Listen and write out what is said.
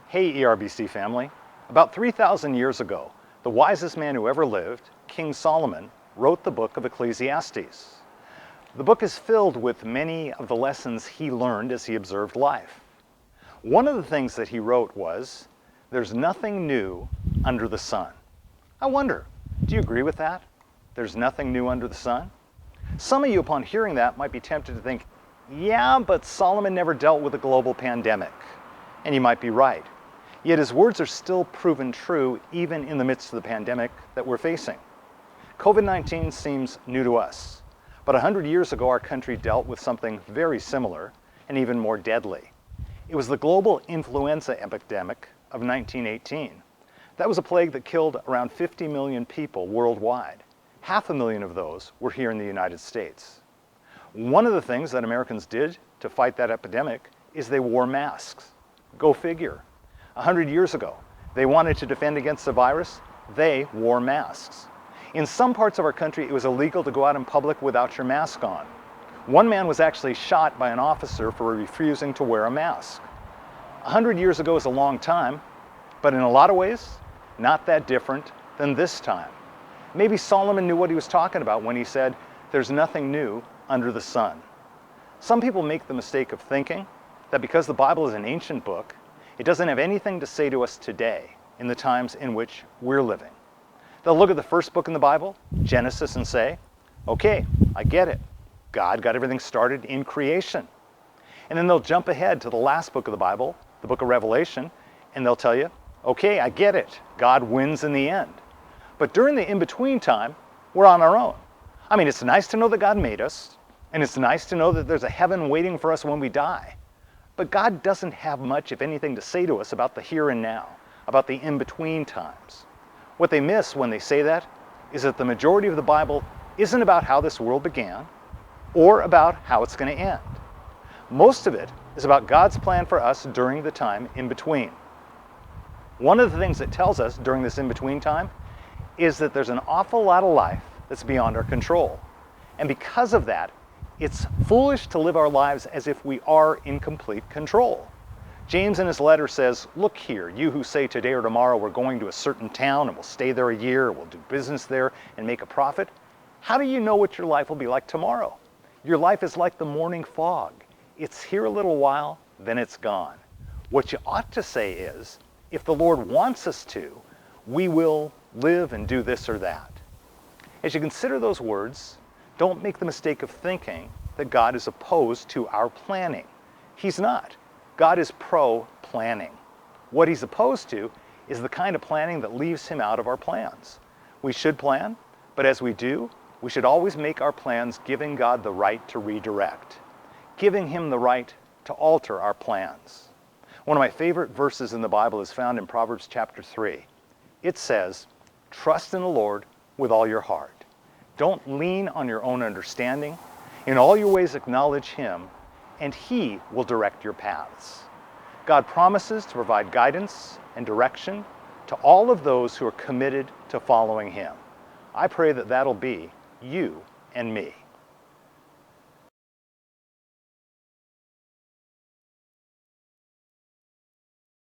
Hey ERBC family, about 3,000 years ago, the wisest man who ever lived, King Solomon, wrote the book of Ecclesiastes. The book is filled with many of the lessons he learned as he observed life. One of the things that he wrote was, "There's nothing new under the sun." I wonder, do you agree with that? There's nothing new under the sun? Some of you, upon hearing that, might be tempted to think, yeah, but Solomon never dealt with a global pandemic. And you might be right. Yet his words are still proven true even in the midst of the pandemic that we're facing. COVID-19 seems new to us, but 100 years ago our country dealt with something very similar and even more deadly. It was the global influenza epidemic of 1918. That was a plague that killed around 50 million people worldwide. 500,000 of those were here in the United States. One of the things that Americans did to fight that epidemic is they wore masks. Go figure. 100 years ago, they wanted to defend against the virus, they wore masks. In some parts of our country, it was illegal to go out in public without your mask on. One man was actually shot by an officer for refusing to wear a mask. 100 years ago is a long time, but in a lot of ways, not that different than this time. Maybe Solomon knew what he was talking about when he said, "There's nothing new under the sun." Some people make the mistake of thinking that because the Bible is an ancient book, it doesn't have anything to say to us today in the times in which we're living. They'll look at the first book in the Bible, Genesis, and say, okay, I get it. God got everything started in creation. And then they'll jump ahead to the last book of the Bible, the book of Revelation, and they'll tell you, okay, I get it. God wins in the end. But during the in-between time, we're on our own. I mean, it's nice to know that God made us, and it's nice to know that there's a heaven waiting for us when we die. But God doesn't have much, if anything, to say to us about the here and now, about the in-between times. What they miss when they say that is that the majority of the Bible isn't about how this world began or about how it's going to end. Most of it is about God's plan for us during the time in between. One of the things it tells us during this in-between time is that there's an awful lot of life that's beyond our control. And because of that, it's foolish to live our lives as if we are in complete control. James in his letter says, look here, you who say today or tomorrow we're going to a certain town and we'll stay there a year, or we'll do business there and make a profit. How do you know what your life will be like tomorrow? Your life is like the morning fog. It's here a little while, then it's gone. What you ought to say is, if the Lord wants us to, we will live and do this or that. As you consider those words, don't make the mistake of thinking that God is opposed to our planning. He's not. God is pro-planning. What he's opposed to is the kind of planning that leaves him out of our plans. We should plan, but as we do, we should always make our plans giving God the right to redirect, giving him the right to alter our plans. One of my favorite verses in the Bible is found in Proverbs chapter 3. It says, "Trust in the Lord with all your heart. Don't lean on your own understanding. In all your ways acknowledge him, and he will direct your paths." God promises to provide guidance and direction to all of those who are committed to following him. I pray that that'll be you and me.